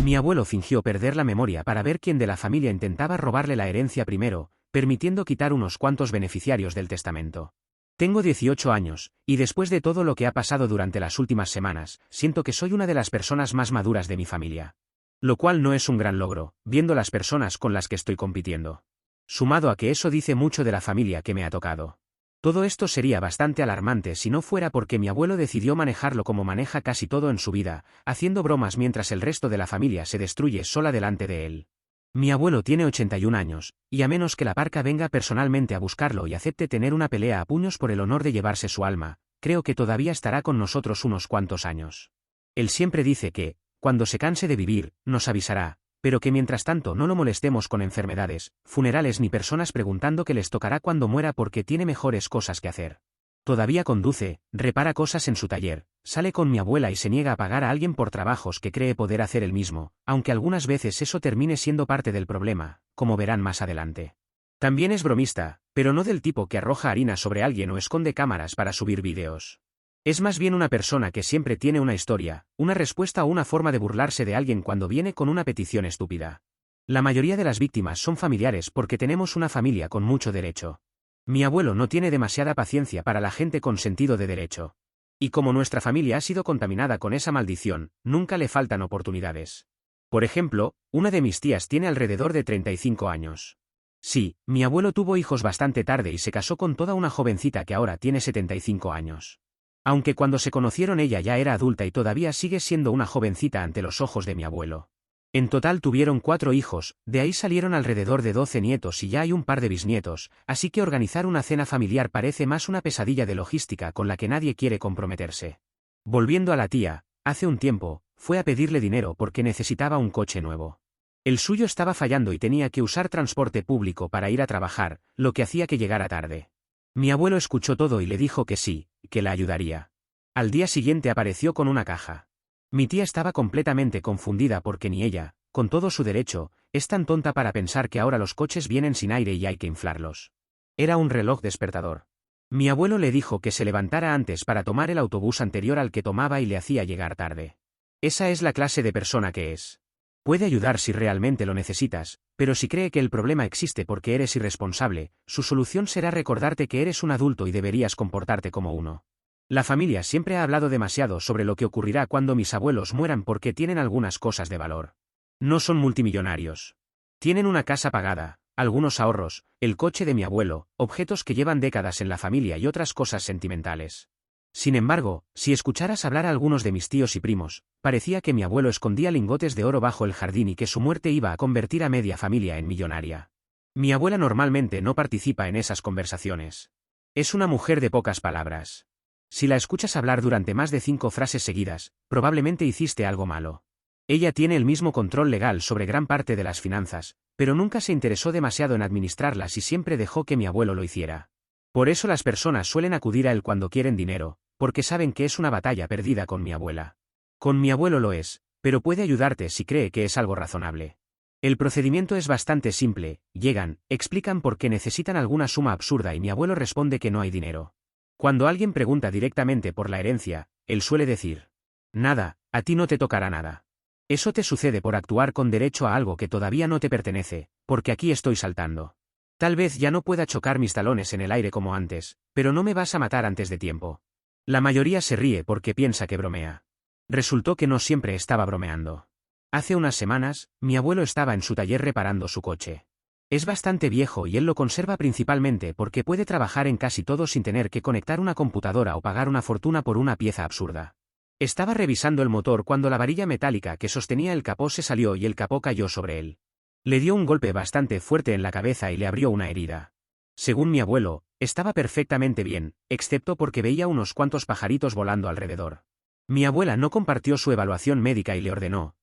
Mi abuelo fingió perder la memoria para ver quién de la familia intentaba robarle la herencia primero, permitiendo quitar unos cuantos beneficiarios del testamento. Tengo 18 años, y después de todo lo que ha pasado durante las últimas semanas, siento que soy una de las personas más maduras de mi familia. Lo cual no es un gran logro, viendo las personas con las que estoy compitiendo. Sumado a que eso dice mucho de la familia que me ha tocado. Todo esto sería bastante alarmante si no fuera porque mi abuelo decidió manejarlo como maneja casi todo en su vida, haciendo bromas mientras el resto de la familia se destruye sola delante de él. Mi abuelo tiene 81 años, y a menos que la parca venga personalmente a buscarlo y acepte tener una pelea a puños por el honor de llevarse su alma, creo que todavía estará con nosotros unos cuantos años. Él siempre dice que, cuando se canse de vivir, nos avisará, pero que mientras tanto no lo molestemos con enfermedades, funerales ni personas preguntando qué les tocará cuando muera porque tiene mejores cosas que hacer. Todavía conduce, repara cosas en su taller, sale con mi abuela y se niega a pagar a alguien por trabajos que cree poder hacer él mismo, aunque algunas veces eso termine siendo parte del problema, como verán más adelante. También es bromista, pero no del tipo que arroja harina sobre alguien o esconde cámaras para subir vídeos. Es más bien una persona que siempre tiene una historia, una respuesta o una forma de burlarse de alguien cuando viene con una petición estúpida. La mayoría de las víctimas son familiares porque tenemos una familia con mucho derecho. Mi abuelo no tiene demasiada paciencia para la gente con sentido de derecho. Y como nuestra familia ha sido contaminada con esa maldición, nunca le faltan oportunidades. Por ejemplo, una de mis tías tiene alrededor de 35 años. Sí, mi abuelo tuvo hijos bastante tarde y se casó con toda una jovencita que ahora tiene 75 años. Aunque cuando se conocieron ella ya era adulta y todavía sigue siendo una jovencita ante los ojos de mi abuelo. En total tuvieron 4 hijos, de ahí salieron alrededor de 12 nietos y ya hay un par de bisnietos, así que organizar una cena familiar parece más una pesadilla de logística con la que nadie quiere comprometerse. Volviendo a la tía, hace un tiempo, fue a pedirle dinero porque necesitaba un coche nuevo. El suyo estaba fallando y tenía que usar transporte público para ir a trabajar, lo que hacía que llegara tarde. Mi abuelo escuchó todo y le dijo que sí, que la ayudaría. Al día siguiente apareció con una caja. Mi tía estaba completamente confundida porque ni ella, con todo su derecho, es tan tonta para pensar que ahora los coches vienen sin aire y hay que inflarlos. Era un reloj despertador. Mi abuelo le dijo que se levantara antes para tomar el autobús anterior al que tomaba y le hacía llegar tarde. Esa es la clase de persona que es. Puede ayudar si realmente lo necesitas, pero si cree que el problema existe porque eres irresponsable, su solución será recordarte que eres un adulto y deberías comportarte como uno. La familia siempre ha hablado demasiado sobre lo que ocurrirá cuando mis abuelos mueran porque tienen algunas cosas de valor. No son multimillonarios. Tienen una casa pagada, algunos ahorros, el coche de mi abuelo, objetos que llevan décadas en la familia y otras cosas sentimentales. Sin embargo, si escucharas hablar a algunos de mis tíos y primos, parecía que mi abuelo escondía lingotes de oro bajo el jardín y que su muerte iba a convertir a media familia en millonaria. Mi abuela normalmente no participa en esas conversaciones. Es una mujer de pocas palabras. Si la escuchas hablar durante más de 5 frases seguidas, probablemente hiciste algo malo. Ella tiene el mismo control legal sobre gran parte de las finanzas, pero nunca se interesó demasiado en administrarlas y siempre dejó que mi abuelo lo hiciera. Por eso las personas suelen acudir a él cuando quieren dinero, porque saben que es una batalla perdida con mi abuela. Con mi abuelo lo es, pero puede ayudarte si cree que es algo razonable. El procedimiento es bastante simple, llegan, explican por qué necesitan alguna suma absurda y mi abuelo responde que no hay dinero. Cuando alguien pregunta directamente por la herencia, él suele decir: nada, a ti no te tocará nada. Eso te sucede por actuar con derecho a algo que todavía no te pertenece, porque aquí estoy saltando. Tal vez ya no pueda chocar mis talones en el aire como antes, pero no me vas a matar antes de tiempo. La mayoría se ríe porque piensa que bromea. Resultó que no siempre estaba bromeando. Hace unas semanas, mi abuelo estaba en su taller reparando su coche. Es bastante viejo y él lo conserva principalmente porque puede trabajar en casi todo sin tener que conectar una computadora o pagar una fortuna por una pieza absurda. Estaba revisando el motor cuando la varilla metálica que sostenía el capó se salió y el capó cayó sobre él. Le dio un golpe bastante fuerte en la cabeza y le abrió una herida. Según mi abuelo, estaba perfectamente bien, excepto porque veía unos cuantos pajaritos volando alrededor. Mi abuela no compartió su evaluación médica y le ordenó,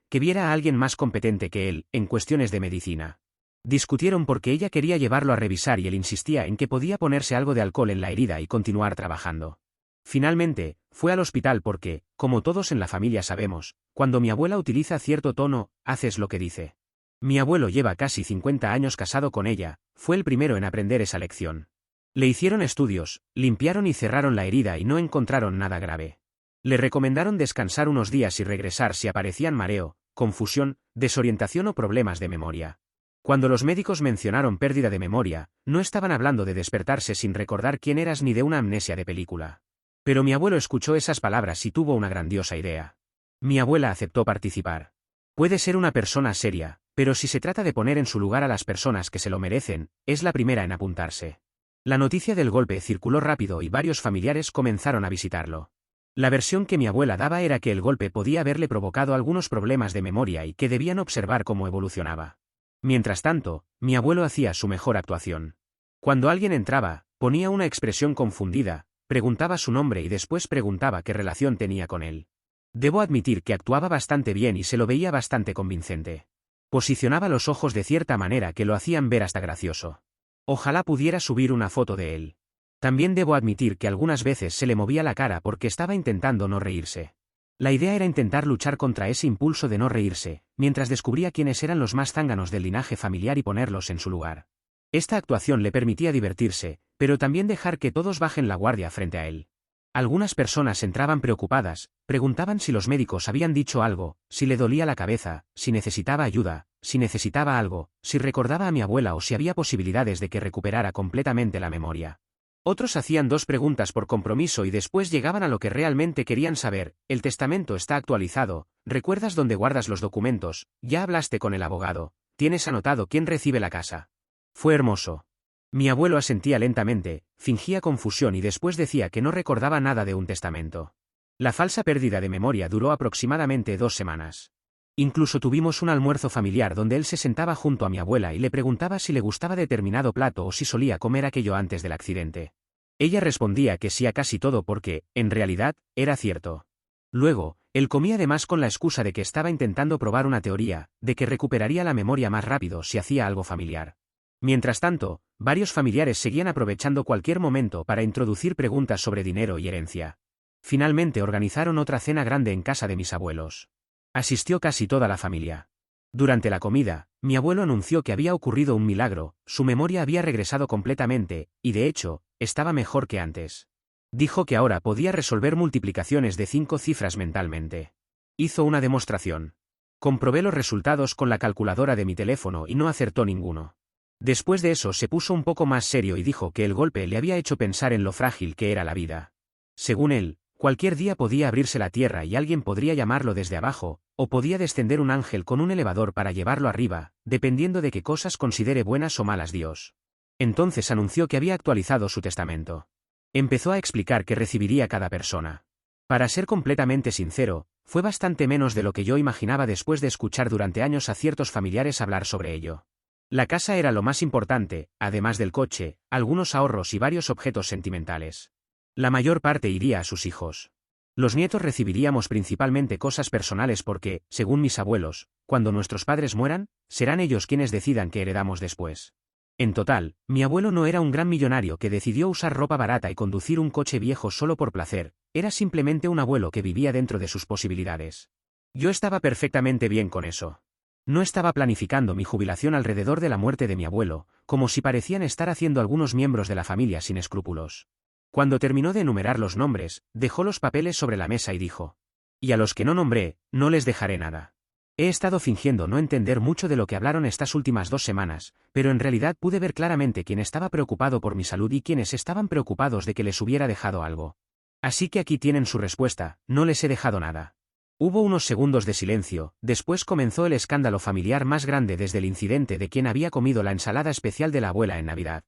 que viera a alguien más competente que él, en cuestiones de medicina. Discutieron porque ella quería llevarlo a revisar y él insistía en que podía ponerse algo de alcohol en la herida y continuar trabajando. Finalmente, fue al hospital porque, como todos en la familia sabemos, cuando mi abuela utiliza cierto tono, haces lo que dice. Mi abuelo lleva casi 50 años casado con ella, fue el primero en aprender esa lección. Le hicieron estudios, limpiaron y cerraron la herida y no encontraron nada grave. Le recomendaron descansar unos días y regresar si aparecían mareo, confusión, desorientación o problemas de memoria. Cuando los médicos mencionaron pérdida de memoria, no estaban hablando de despertarse sin recordar quién eras ni de una amnesia de película. Pero mi abuelo escuchó esas palabras y tuvo una grandiosa idea. Mi abuela aceptó participar. Puede ser una persona seria, pero si se trata de poner en su lugar a las personas que se lo merecen, es la primera en apuntarse. La noticia del golpe circuló rápido y varios familiares comenzaron a visitarlo. La versión que mi abuela daba era que el golpe podía haberle provocado algunos problemas de memoria y que debían observar cómo evolucionaba. Mientras tanto, mi abuelo hacía su mejor actuación. Cuando alguien entraba, ponía una expresión confundida, preguntaba su nombre y después preguntaba qué relación tenía con él. Debo admitir que actuaba bastante bien y se lo veía bastante convincente. Posicionaba los ojos de cierta manera que lo hacían ver hasta gracioso. Ojalá pudiera subir una foto de él. También debo admitir que algunas veces se le movía la cara porque estaba intentando no reírse. La idea era intentar luchar contra ese impulso de no reírse, mientras descubría quiénes eran los más zánganos del linaje familiar y ponerlos en su lugar. Esta actuación le permitía divertirse, pero también dejar que todos bajen la guardia frente a él. Algunas personas entraban preocupadas, preguntaban si los médicos habían dicho algo, si le dolía la cabeza, si necesitaba ayuda, si necesitaba algo, si recordaba a mi abuela o si había posibilidades de que recuperara completamente la memoria. Otros hacían 2 preguntas por compromiso y después llegaban a lo que realmente querían saber: el testamento está actualizado, ¿recuerdas dónde guardas los documentos? ¿Ya hablaste con el abogado? ¿Tienes anotado quién recibe la casa? Fue hermoso. Mi abuelo asentía lentamente, fingía confusión y después decía que no recordaba nada de un testamento. La falsa pérdida de memoria duró aproximadamente 2 semanas. Incluso tuvimos un almuerzo familiar donde él se sentaba junto a mi abuela y le preguntaba si le gustaba determinado plato o si solía comer aquello antes del accidente. Ella respondía que sí a casi todo porque, en realidad, era cierto. Luego, él comía además con la excusa de que estaba intentando probar una teoría, de que recuperaría la memoria más rápido si hacía algo familiar. Mientras tanto, varios familiares seguían aprovechando cualquier momento para introducir preguntas sobre dinero y herencia. Finalmente organizaron otra cena grande en casa de mis abuelos. Asistió casi toda la familia. Durante la comida, mi abuelo anunció que había ocurrido un milagro, su memoria había regresado completamente, y de hecho, estaba mejor que antes. Dijo que ahora podía resolver multiplicaciones de 5 cifras mentalmente. Hizo una demostración. Comprobé los resultados con la calculadora de mi teléfono y no acertó ninguno. Después de eso se puso un poco más serio y dijo que el golpe le había hecho pensar en lo frágil que era la vida. Según él, cualquier día podía abrirse la tierra y alguien podría llamarlo desde abajo, o podía descender un ángel con un elevador para llevarlo arriba, dependiendo de qué cosas considere buenas o malas Dios. Entonces anunció que había actualizado su testamento. Empezó a explicar qué recibiría cada persona. Para ser completamente sincero, fue bastante menos de lo que yo imaginaba después de escuchar durante años a ciertos familiares hablar sobre ello. La casa era lo más importante, además del coche, algunos ahorros y varios objetos sentimentales. La mayor parte iría a sus hijos. Los nietos recibiríamos principalmente cosas personales porque, según mis abuelos, cuando nuestros padres mueran, serán ellos quienes decidan qué heredamos después. En total, mi abuelo no era un gran millonario que decidió usar ropa barata y conducir un coche viejo solo por placer, era simplemente un abuelo que vivía dentro de sus posibilidades. Yo estaba perfectamente bien con eso. No estaba planificando mi jubilación alrededor de la muerte de mi abuelo, como si parecían estar haciendo algunos miembros de la familia sin escrúpulos. Cuando terminó de enumerar los nombres, dejó los papeles sobre la mesa y dijo: y a los que no nombré, no les dejaré nada. He estado fingiendo no entender mucho de lo que hablaron estas últimas 2 semanas, pero en realidad pude ver claramente quién estaba preocupado por mi salud y quiénes estaban preocupados de que les hubiera dejado algo. Así que aquí tienen su respuesta: no les he dejado nada. Hubo unos segundos de silencio, después comenzó el escándalo familiar más grande desde el incidente de quién había comido la ensalada especial de la abuela en Navidad.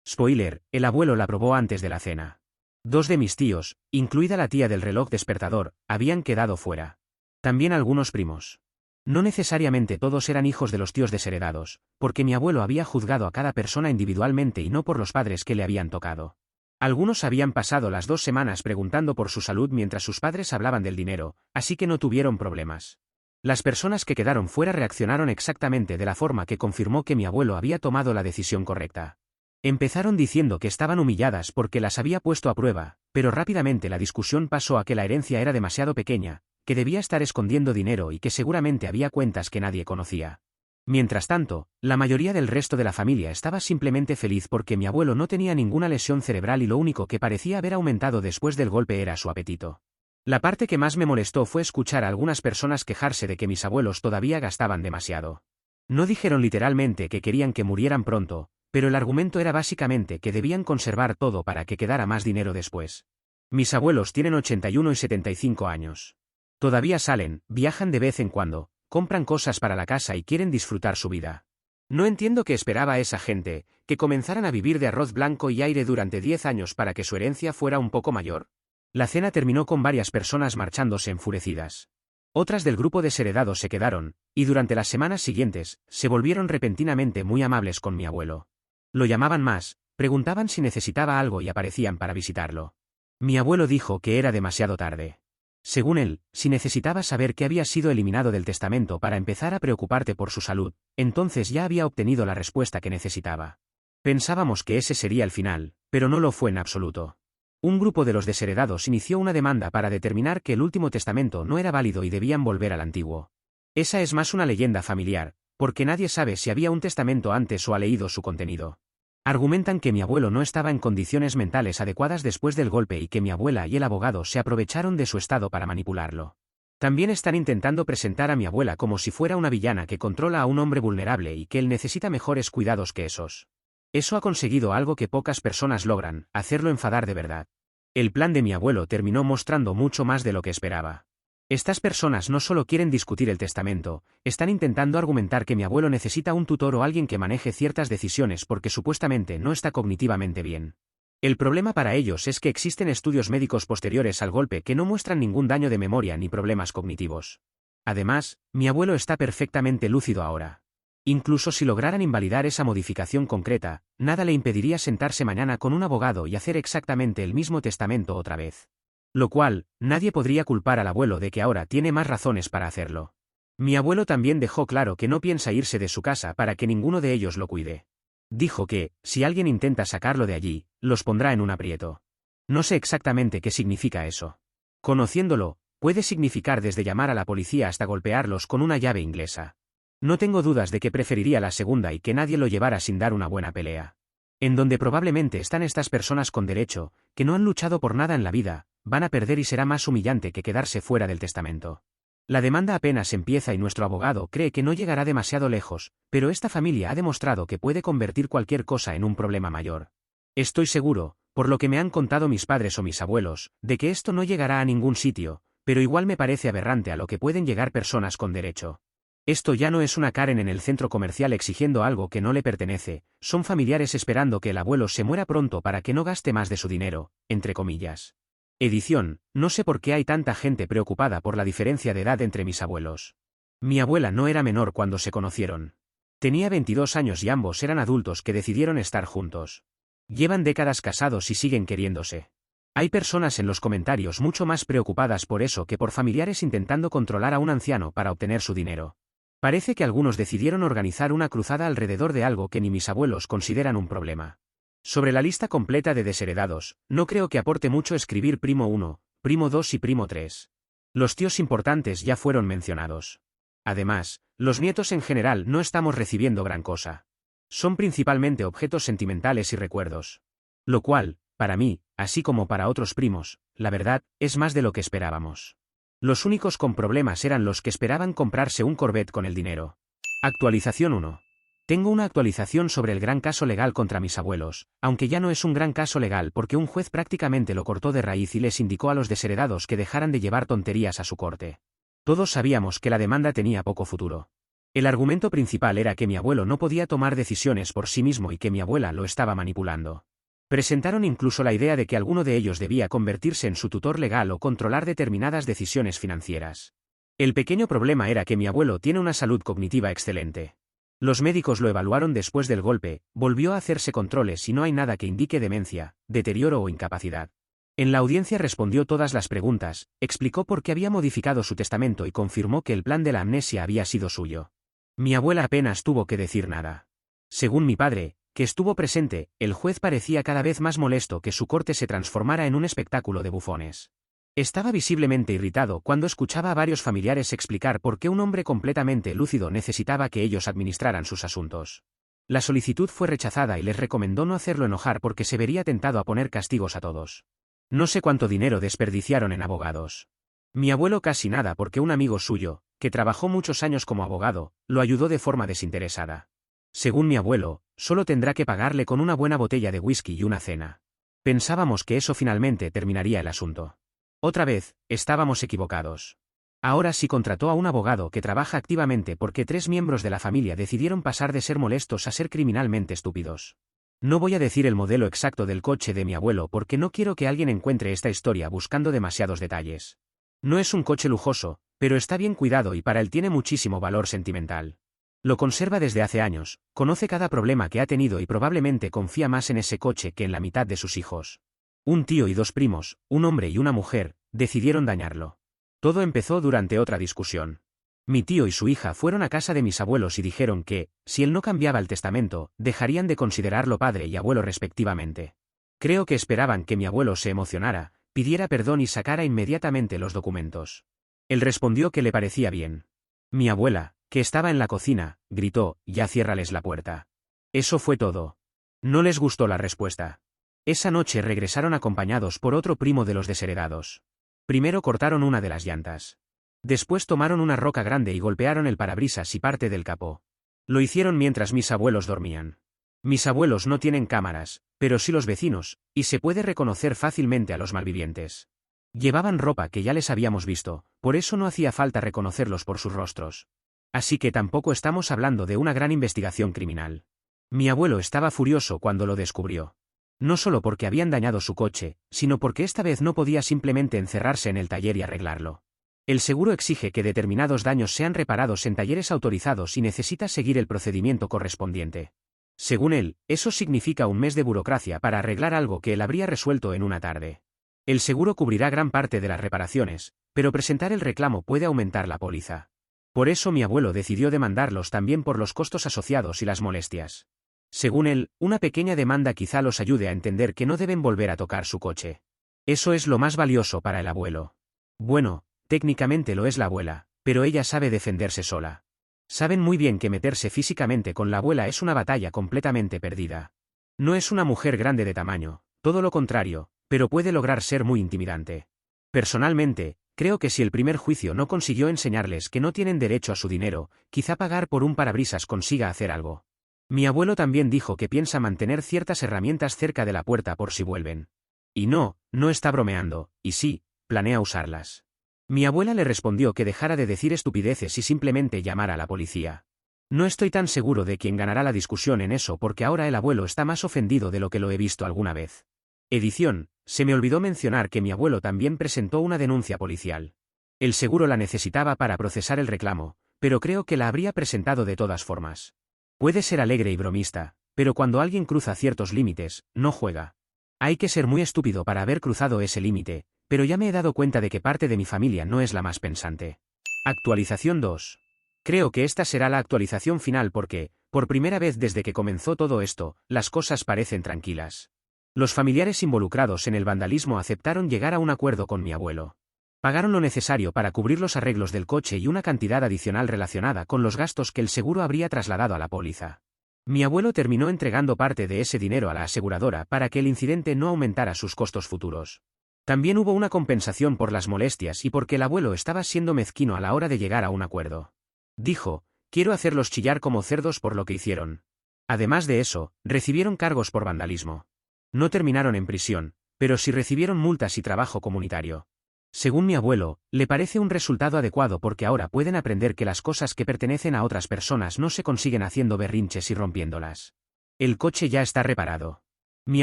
Spoiler, el abuelo la probó antes de la cena. 2 de mis tíos, incluida la tía del reloj despertador, habían quedado fuera. También algunos primos. No necesariamente todos eran hijos de los tíos desheredados, porque mi abuelo había juzgado a cada persona individualmente y no por los padres que le habían tocado. Algunos habían pasado las 2 semanas preguntando por su salud mientras sus padres hablaban del dinero, así que no tuvieron problemas. Las personas que quedaron fuera reaccionaron exactamente de la forma que confirmó que mi abuelo había tomado la decisión correcta. Empezaron diciendo que estaban humilladas porque las había puesto a prueba, pero rápidamente la discusión pasó a que la herencia era demasiado pequeña, que debía estar escondiendo dinero y que seguramente había cuentas que nadie conocía. Mientras tanto, la mayoría del resto de la familia estaba simplemente feliz porque mi abuelo no tenía ninguna lesión cerebral y lo único que parecía haber aumentado después del golpe era su apetito. La parte que más me molestó fue escuchar a algunas personas quejarse de que mis abuelos todavía gastaban demasiado. No dijeron literalmente que querían que murieran pronto, pero el argumento era básicamente que debían conservar todo para que quedara más dinero después. Mis abuelos tienen 81 y 75 años. Todavía salen, viajan de vez en cuando, compran cosas para la casa y quieren disfrutar su vida. No entiendo qué esperaba esa gente, que comenzaran a vivir de arroz blanco y aire durante 10 años para que su herencia fuera un poco mayor. La cena terminó con varias personas marchándose enfurecidas. Otras del grupo desheredados se quedaron, y durante las semanas siguientes, se volvieron repentinamente muy amables con mi abuelo. Lo llamaban más, preguntaban si necesitaba algo y aparecían para visitarlo. Mi abuelo dijo que era demasiado tarde. Según él, si necesitabas saber qué había sido eliminado del testamento para empezar a preocuparte por su salud, entonces ya había obtenido la respuesta que necesitaba. Pensábamos que ese sería el final, pero no lo fue en absoluto. Un grupo de los desheredados inició una demanda para determinar que el último testamento no era válido y debían volver al antiguo. Esa es más una leyenda familiar, porque nadie sabe si había un testamento antes o ha leído su contenido. Argumentan que mi abuelo no estaba en condiciones mentales adecuadas después del golpe y que mi abuela y el abogado se aprovecharon de su estado para manipularlo. También están intentando presentar a mi abuela como si fuera una villana que controla a un hombre vulnerable y que él necesita mejores cuidados que esos. Eso ha conseguido algo que pocas personas logran, hacerlo enfadar de verdad. El plan de mi abuelo terminó mostrando mucho más de lo que esperaba. Estas personas no solo quieren discutir el testamento, están intentando argumentar que mi abuelo necesita un tutor o alguien que maneje ciertas decisiones porque supuestamente no está cognitivamente bien. El problema para ellos es que existen estudios médicos posteriores al golpe que no muestran ningún daño de memoria ni problemas cognitivos. Además, mi abuelo está perfectamente lúcido ahora. Incluso si lograran invalidar esa modificación concreta, nada le impediría sentarse mañana con un abogado y hacer exactamente el mismo testamento otra vez. Lo cual, nadie podría culpar al abuelo de que ahora tiene más razones para hacerlo. Mi abuelo también dejó claro que no piensa irse de su casa para que ninguno de ellos lo cuide. Dijo que, si alguien intenta sacarlo de allí, los pondrá en un aprieto. No sé exactamente qué significa eso. Conociéndolo, puede significar desde llamar a la policía hasta golpearlos con una llave inglesa. No tengo dudas de que preferiría la segunda y que nadie lo llevara sin dar una buena pelea. En donde probablemente están estas personas con derecho, que no han luchado por nada en la vida, van a perder y será más humillante que quedarse fuera del testamento. La demanda apenas empieza y nuestro abogado cree que no llegará demasiado lejos, pero esta familia ha demostrado que puede convertir cualquier cosa en un problema mayor. Estoy seguro, por lo que me han contado mis padres o mis abuelos, de que esto no llegará a ningún sitio, pero igual me parece aberrante a lo que pueden llegar personas con derecho. Esto ya no es una Karen en el centro comercial exigiendo algo que no le pertenece, son familiares esperando que el abuelo se muera pronto para que no gaste más de su dinero, entre comillas. Edición, no sé por qué hay tanta gente preocupada por la diferencia de edad entre mis abuelos. Mi abuela no era menor cuando se conocieron. Tenía 22 años y ambos eran adultos que decidieron estar juntos. Llevan décadas casados y siguen queriéndose. Hay personas en los comentarios mucho más preocupadas por eso que por familiares intentando controlar a un anciano para obtener su dinero. Parece que algunos decidieron organizar una cruzada alrededor de algo que ni mis abuelos consideran un problema. Sobre la lista completa de desheredados, no creo que aporte mucho escribir primo 1, primo 2 y primo 3. Los tíos importantes ya fueron mencionados. Además, los nietos en general no estamos recibiendo gran cosa. Son principalmente objetos sentimentales y recuerdos. Lo cual, para mí, así como para otros primos, la verdad, es más de lo que esperábamos. Los únicos con problemas eran los que esperaban comprarse un Corvette con el dinero. Actualización 1. Tengo una actualización sobre el gran caso legal contra mis abuelos, aunque ya no es un gran caso legal porque un juez prácticamente lo cortó de raíz y les indicó a los desheredados que dejaran de llevar tonterías a su corte. Todos sabíamos que la demanda tenía poco futuro. El argumento principal era que mi abuelo no podía tomar decisiones por sí mismo y que mi abuela lo estaba manipulando. Presentaron incluso la idea de que alguno de ellos debía convertirse en su tutor legal o controlar determinadas decisiones financieras. El pequeño problema era que mi abuelo tiene una salud cognitiva excelente. Los médicos lo evaluaron después del golpe, volvió a hacerse controles y no hay nada que indique demencia, deterioro o incapacidad. En la audiencia respondió todas las preguntas, explicó por qué había modificado su testamento y confirmó que el plan de la amnesia había sido suyo. Mi abuela apenas tuvo que decir nada. Según mi padre, que estuvo presente, el juez parecía cada vez más molesto que su corte se transformara en un espectáculo de bufones. Estaba visiblemente irritado cuando escuchaba a varios familiares explicar por qué un hombre completamente lúcido necesitaba que ellos administraran sus asuntos. La solicitud fue rechazada y les recomendó no hacerlo enojar porque se vería tentado a poner castigos a todos. No sé cuánto dinero desperdiciaron en abogados. Mi abuelo casi nada porque un amigo suyo, que trabajó muchos años como abogado, lo ayudó de forma desinteresada. Según mi abuelo, solo tendrá que pagarle con una buena botella de whisky y una cena. Pensábamos que eso finalmente terminaría el asunto. Otra vez, estábamos equivocados. Ahora sí contrató a un abogado que trabaja activamente porque 3 miembros de la familia decidieron pasar de ser molestos a ser criminalmente estúpidos. No voy a decir el modelo exacto del coche de mi abuelo porque no quiero que alguien encuentre esta historia buscando demasiados detalles. No es un coche lujoso, pero está bien cuidado y para él tiene muchísimo valor sentimental. Lo conserva desde hace años, conoce cada problema que ha tenido y probablemente confía más en ese coche que en la mitad de sus hijos. Un tío y 2 primos, un hombre y una mujer, decidieron dañarlo. Todo empezó durante otra discusión. Mi tío y su hija fueron a casa de mis abuelos y dijeron que, si él no cambiaba el testamento, dejarían de considerarlo padre y abuelo respectivamente. Creo que esperaban que mi abuelo se emocionara, pidiera perdón y sacara inmediatamente los documentos. Él respondió que le parecía bien. Mi abuela, que estaba en la cocina, gritó, «Ya ciérrales la puerta». Eso fue todo. No les gustó la respuesta. Esa noche regresaron acompañados por otro primo de los desheredados. Primero cortaron una de las llantas. Después tomaron una roca grande y golpearon el parabrisas y parte del capó. Lo hicieron mientras mis abuelos dormían. Mis abuelos no tienen cámaras, pero sí los vecinos, y se puede reconocer fácilmente a los malvivientes. Llevaban ropa que ya les habíamos visto, por eso no hacía falta reconocerlos por sus rostros. Así que tampoco estamos hablando de una gran investigación criminal. Mi abuelo estaba furioso cuando lo descubrió. No solo porque habían dañado su coche, sino porque esta vez no podía simplemente encerrarse en el taller y arreglarlo. El seguro exige que determinados daños sean reparados en talleres autorizados y necesita seguir el procedimiento correspondiente. Según él, eso significa un mes de burocracia para arreglar algo que él habría resuelto en una tarde. El seguro cubrirá gran parte de las reparaciones, pero presentar el reclamo puede aumentar la póliza. Por eso mi abuelo decidió demandarlos también por los costos asociados y las molestias. Según él, una pequeña demanda quizá los ayude a entender que no deben volver a tocar su coche. Eso es lo más valioso para el abuelo. Bueno, técnicamente lo es la abuela, pero ella sabe defenderse sola. Saben muy bien que meterse físicamente con la abuela es una batalla completamente perdida. No es una mujer grande de tamaño, todo lo contrario, pero puede lograr ser muy intimidante. Personalmente, creo que si el primer juicio no consiguió enseñarles que no tienen derecho a su dinero, quizá pagar por un parabrisas consiga hacer algo. Mi abuelo también dijo que piensa mantener ciertas herramientas cerca de la puerta por si vuelven. Y no, no está bromeando, y sí, planea usarlas. Mi abuela le respondió que dejara de decir estupideces y simplemente llamara a la policía. No estoy tan seguro de quién ganará la discusión en eso porque ahora el abuelo está más ofendido de lo que lo he visto alguna vez. Edición, se me olvidó mencionar que mi abuelo también presentó una denuncia policial. El seguro la necesitaba para procesar el reclamo, pero creo que la habría presentado de todas formas. Puede ser alegre y bromista, pero cuando alguien cruza ciertos límites, no juega. Hay que ser muy estúpido para haber cruzado ese límite, pero ya me he dado cuenta de que parte de mi familia no es la más pensante. Actualización 2. Creo que esta será la actualización final porque, por primera vez desde que comenzó todo esto, las cosas parecen tranquilas. Los familiares involucrados en el vandalismo aceptaron llegar a un acuerdo con mi abuelo. Pagaron lo necesario para cubrir los arreglos del coche y una cantidad adicional relacionada con los gastos que el seguro habría trasladado a la póliza. Mi abuelo terminó entregando parte de ese dinero a la aseguradora para que el incidente no aumentara sus costos futuros. También hubo una compensación por las molestias y porque el abuelo estaba siendo mezquino a la hora de llegar a un acuerdo. Dijo, quiero hacerlos chillar como cerdos por lo que hicieron. Además de eso, recibieron cargos por vandalismo. No terminaron en prisión, pero sí recibieron multas y trabajo comunitario. Según mi abuelo, le parece un resultado adecuado porque ahora pueden aprender que las cosas que pertenecen a otras personas no se consiguen haciendo berrinches y rompiéndolas. El coche ya está reparado. Mi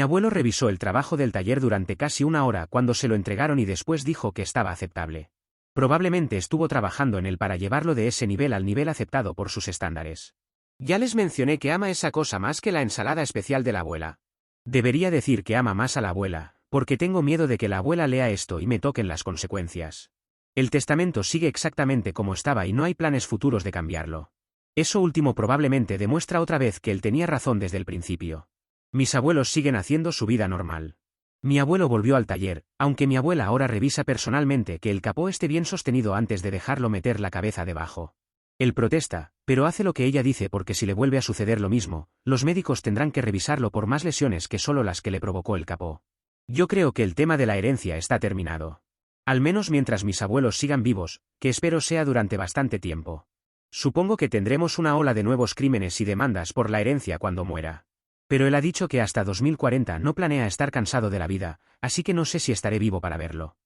abuelo revisó el trabajo del taller durante casi una hora cuando se lo entregaron y después dijo que estaba aceptable. Probablemente estuvo trabajando en él para llevarlo de ese nivel al nivel aceptado por sus estándares. Ya les mencioné que ama esa cosa más que la ensalada especial de la abuela. Debería decir que ama más a la abuela, porque tengo miedo de que la abuela lea esto y me toquen las consecuencias. El testamento sigue exactamente como estaba y no hay planes futuros de cambiarlo. Eso último probablemente demuestra otra vez que él tenía razón desde el principio. Mis abuelos siguen haciendo su vida normal. Mi abuelo volvió al taller, aunque mi abuela ahora revisa personalmente que el capó esté bien sostenido antes de dejarlo meter la cabeza debajo. Él protesta, pero hace lo que ella dice porque si le vuelve a suceder lo mismo, los médicos tendrán que revisarlo por más lesiones que solo las que le provocó el capó. Yo creo que el tema de la herencia está terminado. Al menos mientras mis abuelos sigan vivos, que espero sea durante bastante tiempo. Supongo que tendremos una ola de nuevos crímenes y demandas por la herencia cuando muera. Pero él ha dicho que hasta 2040 no planea estar cansado de la vida, así que no sé si estaré vivo para verlo.